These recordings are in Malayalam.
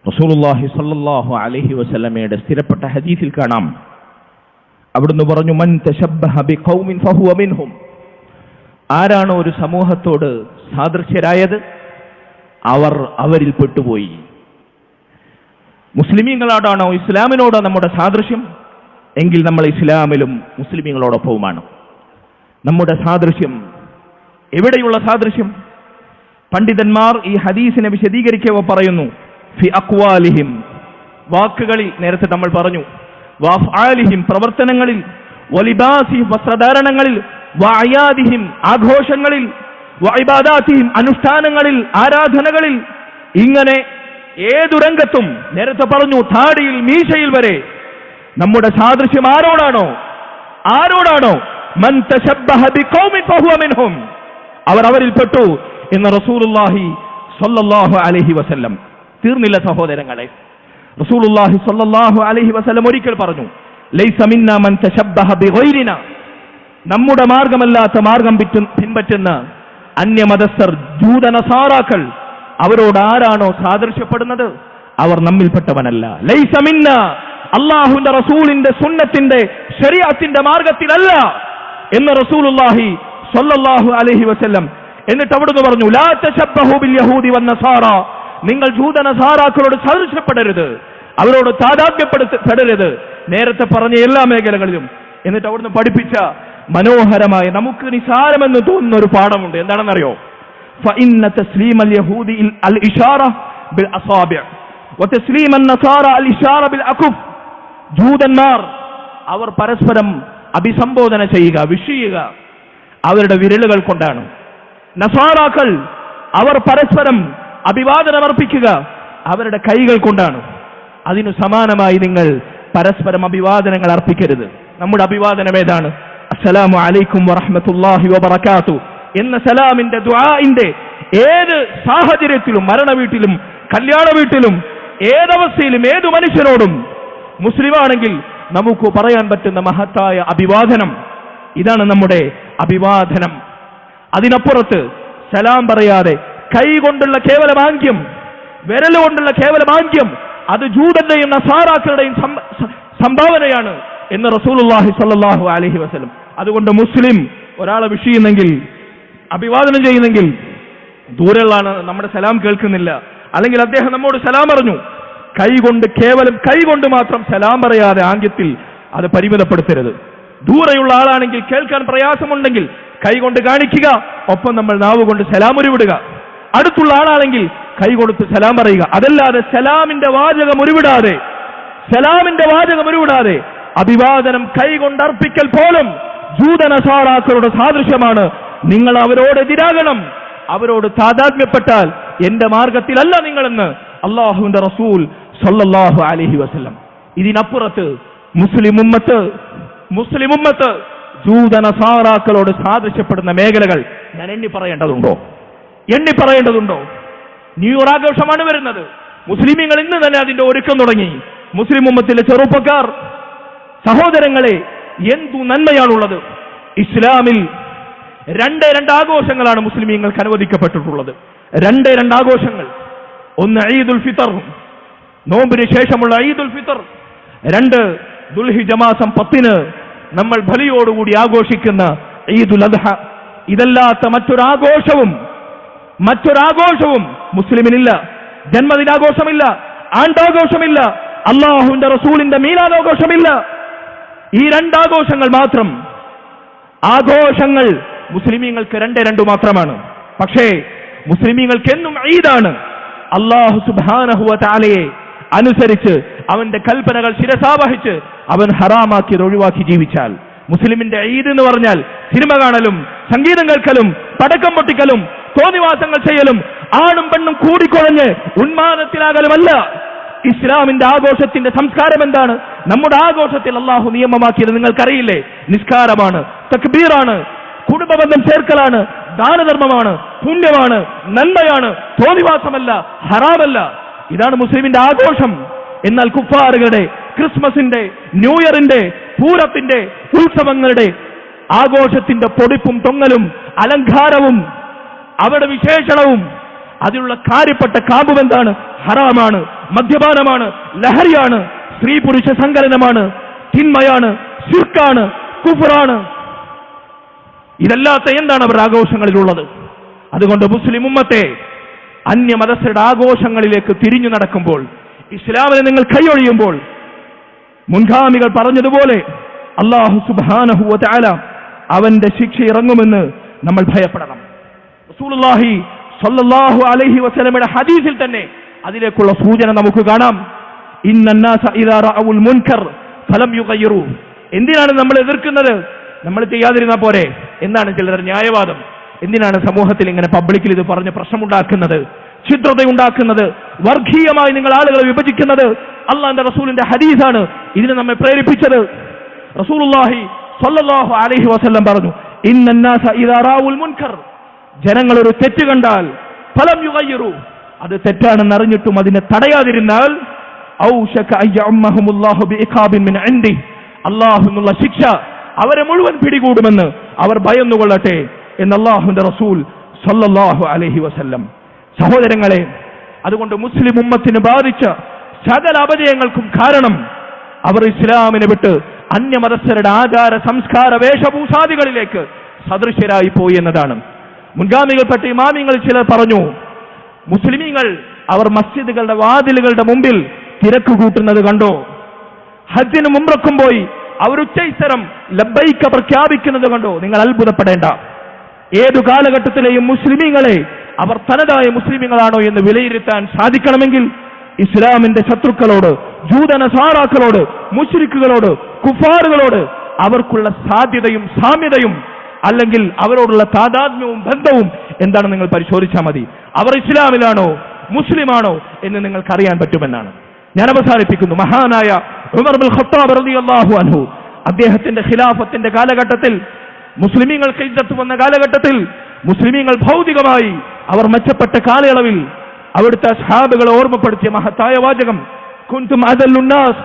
റസൂലുള്ളാഹി സ്വല്ലല്ലാഹു അലൈഹി വസല്ലമയുടെ സ്ഥിരപ്പെട്ട ഹദീസിൽ കാണാം, അവിടുന്ന് പറഞ്ഞു, മൻ തശബ്ബഹ ബിഖൗമിൻ ഫഹുവ മിൻഹും. ആരാണോ ഒരു സമൂഹത്തോട് സാദൃശ്യരായത് അവർ അവരിൽ പെട്ടുപോയി. മുസ്ലിമീങ്ങളോടാണോ ഇസ്ലാമിനോടോ നമ്മുടെ സാദൃശ്യം എങ്കിൽ നമ്മൾ ഇസ്ലാമിലും മുസ്ലിമീങ്ങളോടൊപ്പവുമാണ്. നമ്മുടെ സാദൃശ്യം എവിടെയുള്ള സാദൃശ്യം? പണ്ഡിതന്മാർ ഈ ഹദീസിനെ വിശദീകരിക്കവേ പറയുന്നു, ഫി അഖ്വാലിഹിം, വാക്കുകളിൽ, നേരത്തെ നമ്മൾ പറഞ്ഞു, വഅഫ്ആലിഹിം, പ്രവർത്തനങ്ങളിൽ, വലിബാസിഹിം, വസ്ത്രധാരണങ്ങളിൽ, വഅയാദിഹിം, ആഘോഷങ്ങളിൽ, വഇബാദാതിഹിം, അനുഷ്ഠാനങ്ങളിൽ, ആരാധനകളിൽ, ഇങ്ങനെ ഏതു രംഗത്തും, നേരത്തെ പറഞ്ഞു താടിയിൽ മീശയിൽ വരെ നമ്മുടെ സാദൃശ്യം ആരോടാണോ മൻ തശബ്ബഹ ബിഖൗമിൻ ഫഹുവ മിൻഹും, അവർ അവരിൽപ്പെട്ടു എന്ന് റസൂലുള്ളാഹി സ്വല്ലല്ലാഹു അലൈഹി വസല്ലം. തീർന്നില്ല സഹോദരങ്ങളെ, റസൂലുള്ളാഹി സ്വല്ലല്ലാഹു അലൈഹി വസല്ലം ഒരിക്കൽ പറഞ്ഞു, ലൈസ മിന്നാ മൻ തശബ്ബഹ ബിഗൈരിനാ, നമ്മുടെ മാർഗമല്ലാത്ത മാർഗം പിൻപറ്റുന്ന അന്യമതസ്ഥർ, ജൂതനസാറാക്കൾ, അവരോട് ആരാണോ സാദൃശ്യപ്പെടുന്നത് അവർ നമ്മിൽപ്പെട്ടവനല്ല. ലൈസ മിന്നാ, അല്ലാഹുവിന്റെ റസൂലിന്റെ സുന്നത്തിന്റെ ശരീഅത്തിന്റെ മാർഗത്തിലല്ല എന്ന് റസൂലുള്ളാഹി സ്വല്ലല്ലാഹു അലൈഹി വസല്ലം. എന്നിട്ട് അവിടുന്ന് പറഞ്ഞു, ലാ തശബ്ബഹു ബിൽ യഹൂദി വന്നസാറ, നിങ്ങൾ ജൂതനസാറാക്കളോട് സാദൃശ്യപ്പെടരുത്, അവരോട് താദാത്മ്യപ്പെടരുത്, നേരത്തെ പറഞ്ഞ എല്ലാ മേഖലകളിലും. എന്നിട്ട് അവിടുന്ന് പഠിപ്പിച്ച മനോഹരമായ, നമുക്ക് നിസാരമെന്ന് തോന്നുന്ന ഒരു പാഠമുണ്ട്. എന്താണെന്നറിയോ? ഫഇന്ന തസ്ലീമൽ യഹൂദി അൽ ഇഷാറ ബിൽ അസാബിഅ വതസ്ലീമൻ നസാറ അൽ ഇഷാറ ബിൽ അകുഫ്. ജൂതന്മാർ അവർ പരസ്പരം അഭിസംബോധന ചെയ്യുക, വിഷയുക അവരുടെ വിരലുകൾ കൊണ്ടാണ്. നസാറാക്കൾ അവർ പരസ്പരം അഭിവാദനം അർപ്പിക്കുക അവരുടെ കൈകൾ കൊണ്ടാണ്. അതിനു സമാനമായി നിങ്ങൾ പരസ്പരം അഭിവാദനങ്ങൾ അർപ്പിക്കരുത്. നമ്മുടെ അഭിവാദനം ഏതാണ്? അസ്സലാമു അലൈക്കും വറഹ്മത്തുള്ളാഹി വബറകാതുഹു എന്ന സലാമിന്റെ ദുആഇന്റെ ഏത് സാഹചര്യത്തിലും, മരണ വീട്ടിലും കല്യാണ വീട്ടിലും ഏതവസ്ഥയിലും ഏതു മനുഷ്യരോടും മുസ്ലിമാണെങ്കിൽ നമുക്ക് പറയാൻ പറ്റുന്ന മഹത്തായ അഭിവാദനം ഇതാണ് നമ്മുടെ അഭിവാദനം. അതിനപ്പുറത്ത് സലാം പറയാതെ കൈ കൊണ്ടുള്ള കേവലമാംഗ്യം, വിരലുകൊണ്ടുള്ള കേവലമാംഗ്യം, അത് ജൂതന്റെയും നസാറാക്കളുടെയും സംഭാവനയാണ് എന്ന് റസൂലുള്ളാഹി സ്വല്ലല്ലാഹു അലൈഹി വസല്ലം. അതുകൊണ്ട് മുസ്ലിം ഒരാളെ വിഷയുന്നെങ്കിൽ, അഭിവാദനം ചെയ്യുന്നെങ്കിൽ, ദൂരെയുള്ളാണ്, നമ്മുടെ സലാം കേൾക്കുന്നില്ല, അല്ലെങ്കിൽ അദ്ദേഹം നമ്മോട് സലാം പറഞ്ഞു, കേവലം കൈ കൊണ്ട് മാത്രം സലാം പറയാതെ ആംഗ്യത്തിൽ അത് പരിമിതപ്പെടുത്തരുത്. ദൂരെയുള്ള ആളാണെങ്കിൽ, കേൾക്കാൻ പ്രയാസമുണ്ടെങ്കിൽ കൈ കൊണ്ട് കാണിക്കുക, ഒപ്പം നമ്മൾ നാവ് കൊണ്ട് സലാം ഉരുവിടുക. അടുത്തുള്ള ആളാണെങ്കിൽ കൈ കൊടുത്ത് സലാം പറയുക. അതല്ലാതെ സലാമിന്റെ വാചകം ഉരുവിടാതെ അഭിവാദനം കൈ കൊണ്ട് അർപ്പിക്കൽ പോലും ജൂതനസാറാക്കളുടെ സാദൃശ്യമാണ്. നിങ്ങൾ അവരോട് എതിരാകണം, അവരോട് താദാത്മ്യപ്പെട്ടാൽ എന്റെ മാർഗത്തിലല്ല നിങ്ങളെന്ന് അല്ലാഹുവിന്റെ റസൂൽ സ്വല്ലല്ലാഹു അലൈഹി വസല്ലം. ഇതിനപ്പുറത്ത് മുസ്ലിം ഉമ്മത്ത് ജൂതനസാറാക്കളോട് സാദൃശ്യപ്പെടുന്ന മേഖലകൾ ഞാൻ എണ്ണി പറയേണ്ടതുണ്ടോ? ന്യൂ ഇയർ ആഘോഷമാണ് വരുന്നത്. മുസ്ലിമീങ്ങൾ ഇന്ന് തന്നെ അതിന്റെ ഒരുക്കം തുടങ്ങി. മുസ്ലിം ഉമ്മത്തിലെ ചെറുപ്പക്കാർ, സഹോദരങ്ങളെ, എന്തു നന്മയാണുള്ളത്. ഇസ്ലാമിൽ രണ്ട് ആഘോഷങ്ങളാണ് മുസ്ലിമീങ്ങൾക്ക് അനുവദിക്കപ്പെട്ടിട്ടുള്ളത്. രണ്ട് ആഘോഷങ്ങൾ. ഒന്ന് ഈദുൽ ഫിത്തർ, നോമ്പിന് ശേഷമുള്ള ഈദുൽ ഫിത്തർ. 2 ദുൽഹിജ്ജ മാസം 10 നമ്മൾ ബലിയോടുകൂടി ആഘോഷിക്കുന്ന ഈദുൽ അദ്ഹ. ഇതല്ലാത്ത മറ്റൊരാഘോഷവും മുസ്ലിമിനില്ല. ജന്മദിനാഘോഷമില്ല, ആണ്ടാഘോഷമില്ല, അല്ലാഹുവിന്റെ റസൂലിന്റെ മീലാദാഘോഷമില്ല. ഈ 2 ആഘോഷങ്ങൾ മാത്രം. ആഘോഷങ്ങൾ മുസ്ലിമീങ്ങൾക്ക് 2 മാത്രമാണ്. പക്ഷേ മുസ്ലിമീങ്ങൾക്ക് എന്നും ഈദാണ്. അല്ലാഹു സുബ്ഹാനഹു വ തആലയെ അനുസരിച്ച് അവന്റെ കൽപ്പനകൾ ശിരസാവഹിച്ച് അവൻ ഹറാമാക്കിയത് ഒഴിവാക്കി ജീവിച്ചാൽ, മുസ്ലിമിന്റെ ഈദ് എന്ന് പറഞ്ഞാൽ സിനിമ കാണലും, സംഗീതം കേൾക്കലും, പടക്കം പൊട്ടിക്കലും, തോന്നിവാസങ്ങൾ ചെയ്യലും, ആണും പെണ്ണും കൂടിക്കൊഴഞ്ഞ് ഉന്മാദത്തിലാകലുമല്ല. ഇസ്ലാമിന്റെ ആഘോഷത്തിന്റെ സംസ്കാരം എന്താണ്? നമ്മുടെ ആഘോഷത്തിൽ അല്ലാഹു നിയമമാക്കിയത് നിങ്ങൾക്കറിയില്ലേ? നിസ്കാരമാണ്, തക്ബീറാണ്, കുടുംബബന്ധം ചേർക്കലാണ്, ദാനധർമ്മമാണ്, പുണ്യമാണ്, നന്മയാണ്, തോന്നിവാസമല്ല, ഹറാമല്ല. ഇതാണ് മുസ്ലിമിന്റെ ആഘോഷം. എന്നാൽ കുഫാറുകളുടെ ക്രിസ്മസിന്റെ, ന്യൂ ഇയറിന്റെ, പൂരത്തിന്റെ, ഉത്സവങ്ങളുടെ ആഘോഷത്തിന്റെ പൊടിപ്പും തൊങ്ങലും അലങ്കാരവും അവരുടെ വിശേഷണവും അതിലുള്ള കാര്യപ്പെട്ട കാമ്പും എന്താണ്? ഹറാമാണ്. മദ്യപാനമാണ്, ലഹരിയാണ്, സ്ത്രീ പുരുഷ സങ്കലനമാണ്, തിന്മയാണ്, ശിർക്കാണ്, കുഫറാണ്. ഇതല്ലാത്ത എന്താണ് അവരുടെ ആഘോഷങ്ങളിലുള്ളത്? അതുകൊണ്ട് മുസ്ലിം ഉമ്മത്തെ അന്യമതസ്ഥരുടെ ആഘോഷങ്ങളിലേക്ക് തിരിഞ്ഞു നടക്കുമ്പോൾ, ഇസ്ലാമിനെ നിങ്ങൾ കൈയൊഴിയുമ്പോൾ, മുൻഗാമികൾ പറഞ്ഞതുപോലെ അല്ലാഹു സുബ്ഹാനഹു വ തആല അവന്റെ ശിക്ഷ ഇറങ്ങുമെന്ന് നമ്മൾ ഭയപ്പെടണം. റസൂലുള്ളാഹി സ്വല്ലല്ലാഹു അലൈഹി വസല്ലമയുടെ ഹദീസിൽ തന്നെ അതിലേക്കുള്ള സൂചന നമുക്ക് കാണാം. ഇന്നന്നാസ ഇദാ റഅഉൽ മുൻകർ ഫലം യുഗയ്യിറു. എന്തിനാണ് നമ്മൾ എതിർക്കുന്നത്? നമ്മൾ ചെയ്യാതിരുന്നാൽ പോരെ എന്നാണ് ചിലർ ന്യായവാദം. എന്തിനാണ് സമൂഹത്തിൽ ഇങ്ങനെ പബ്ലിക്കിൽ ഇത് പറഞ്ഞ് പ്രശ്നമുണ്ടാക്കുന്നത്, ഛിദ്രതയുണ്ടാക്കുന്നത്, വർഗീയമായി നിങ്ങൾ ആളുകളെ വിഭജിക്കുന്നത്? അല്ലാഹുവിന്റെ റസൂലിന്റെ ഹദീസാണ് ഇതിനെ നമ്മെ പ്രേരിപ്പിച്ചത്. റസൂലുള്ളാഹി സ്വല്ലല്ലാഹു അലൈഹി വസല്ലം പറഞ്ഞു, ഇന്നന്നാസ ഇദാ റഅഉൽ മുൻകർ, ജനങ്ങൾ ഒരു തെറ്റ് കണ്ടാൽ ഫലം യുഗയ്യിറു, അത് തെറ്റാണെന്ന് അറിഞ്ഞിട്ടും അതിനെ തടയാതിരുന്നാൽ ഔശക അയ്യഅമ്മഹുമുല്ലാഹു ബിഇഖാബിൻ മിൻ ഇൻദി, അല്ലാഹുവിനുള്ള ശിക്ഷ അവരെ മുഴുവൻ പിടികൂടുമെന്ന് അവർ ഭയന്നുകൊള്ളട്ടെ എന്ന് അല്ലാഹുവിന്റെ റസൂൽ സ്വല്ലല്ലാഹു അലൈഹി വസല്ലം. സഹോദരങ്ങളെ, അതുകൊണ്ട് മുസ്ലിം ഉമ്മത്തിന് ബാധിച്ച സകല അപജയങ്ങൾക്കും കാരണം അവർ ഇസ്ലാമിനെ വിട്ട് അന്യമതസ്ഥരുടെ ആചാര സംസ്കാര വേഷഭൂഷാദികളിലേക്ക് സദൃശ്യരായി പോയി എന്നതാണ്. മുൻഗാമികൾപ്പെട്ട ഇമാമിങ്ങൾ ചിലർ പറഞ്ഞു, മുസ്ലിമീങ്ങൾ അവർ മസ്ജിദുകളുടെ വാതിലുകളുടെ മുമ്പിൽ തിരക്ക് കൂട്ടുന്നത് കണ്ടോ? ഹജ്ജിന് മുംറക്കും പോയി അവർ ഉച്ചൈസ്തരം ലബ്ബൈക പ്രഖ്യാപിക്കുന്നത് കണ്ടോ? നിങ്ങൾ അത്ഭുതപ്പെടേണ്ട. ഏതു കാലഘട്ടത്തിലെയും മുസ്ലിമീങ്ങളെ അവർ തനതായ മുസ്ലിമീങ്ങളാണോ എന്ന് വിലയിരുത്താൻ സാധിക്കണമെങ്കിൽ ഇസ്ലാമിന്റെ ശത്രുക്കളോട്, ജൂതനസാറാക്കളോട്, മുശ്രിക്കുകളോട്, കുഫാറുകളോട് അവർക്കുള്ള സാധ്യതയും സാമ്യതയും അല്ലെങ്കിൽ അവരോടുള്ള താദാത്മ്യവും ബന്ധവും എന്താണ് നിങ്ങൾ പരിശോധിച്ചാൽ മതി. അവർ ഇസ്ലാമിലാണോ മുസ്ലിമാണോ എന്ന് നിങ്ങൾക്കറിയാൻ പറ്റുമെന്നാണ്. ഞാൻ അവസാനിപ്പിക്കുന്നു. മഹാനായ ഉമർ ഇബ്നുൽ ഖത്താബ് റളിയല്ലാഹു അൻഹു അദ്ദേഹത്തിന്റെ ഖിലാഫത്തിന്റെ കാലഘട്ടത്തിൽ, മുസ്ലിമീങ്ങൾക്ക് ഇജ്ജത്ത് വന്ന കാലഘട്ടത്തിൽ, മുസ്ലിമീങ്ങൾ ഭൗതികമായി അവർ മെച്ചപ്പെട്ട കാലയളവിൽ അവിടുത്തെ അസ്ഹാബുകളെ ഓർമ്മപ്പെടുത്തിയ മഹത്തായ വാചകം, കുൻതും അദല്ലുന്നാസ്,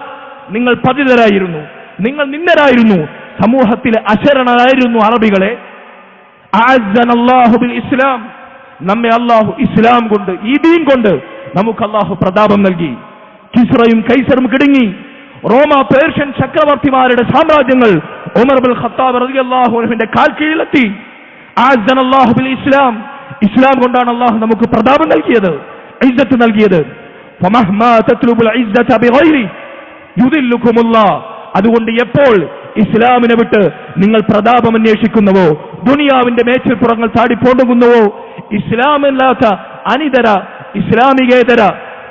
നിങ്ങൾ പതിതരായിരുന്നു, നിങ്ങൾ നിന്ദരായിരുന്നു, സമൂഹത്തിലെ അശരണരായിരുന്നു അറബികളെ. അഅസ്സനല്ലാഹു ബിൽ ഇസ്ലാം, നമ്മെ അല്ലാഹു ഇസ്ലാം കൊണ്ട്, ഈ ദീൻ കൊണ്ട് നമുക്ക് അല്ലാഹു പ്രതാപം നൽകി. കിസ്റയും കൈസറും കിടുങ്ങി. റോമ പേർഷ്യൻ ചക്രവർത്തിമാരുടെ സാമ്രാജ്യങ്ങൾ ഉമർ ഇബ്നുൽ ഖത്താബ് റളിയല്ലാഹു അൻഹുവിന്റെ കാൽ കീഴിലെത്തി. അഅസ്സനല്ലാഹു ബിൽ ഇസ്ലാം, ഇസ്ലാം കൊണ്ടാണ് അല്ലാഹു നമുക്ക് പ്രതാപം നൽകിയത്, ഇസ്സത്ത് നൽകിയത്. ഫമഹ്മാ തത്ലുബുൽ ഇസ്സത ബിഗൈരി യുദില്ലുകുമുല്ലാഹ്, അതുകൊണ്ട് എപ്പോൾ ഇസ്ലാമിനെ വിട്ട് നിങ്ങൾ പ്രതാപം അന്വേഷിക്കുന്നുവോ, ദുനിയാവിന്റെ മേച്ചിൽപ്പുറങ്ങൾ താടിപ്പോണ്ടുകുന്നുവോ, ഇസ്ലാമില്ലാത്ത അനിതര ഇസ്ലാമികേതര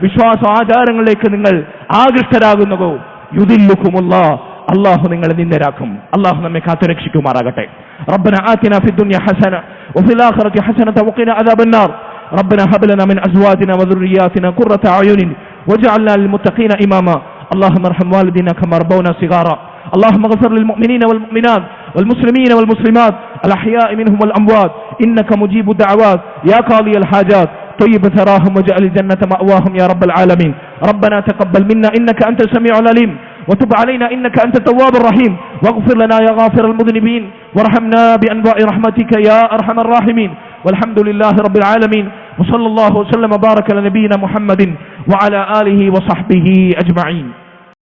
വിശ്വാസ ആചാരങ്ങളിലേക്ക് നിങ്ങൾ ആകൃഷ്ടരാകുന്നുവോ, യുദില്ലുകുമുല്ലാഹ്, അല്ലാഹു നിങ്ങളെ നിന്ദരാക്കും. അല്ലാഹു നമ്മെ കാത്തുരക്ഷിക്കുമാറാകട്ടെ. റബ്ബന ആതിനാ ഫിദ്ദുനിയ ഹസന വഫിൽ ആഖിറതി ഹസനത വഖിനാ അദാബന്നാർ. ربنا هب لنا من ازواجنا وذرياتنا قرة اعين واجعلنا للمتقين اماما. اللهم ارحم والدينا كما ربونا صغارا. اللهم اغفر للمؤمنين والمؤمنات والمسلمين والمسلمات الاحياء منهم والاموات انك مجيب الدعوات يا قاضي الحاجات. طيب ثراهم واجعل الجنة مأواهم يا رب العالمين. ربنا تقبل منا انك انت السميع العليم وتب علينا انك انت التواب الرحيم واغفر لنا يا غافر المذنبين وارحمنا بانواع رحمتك يا ارحم الراحمين. والحمد لله رب العالمين وصلى الله وسلم وبارك على نبينا محمد وعلى آله وصحبه أجمعين.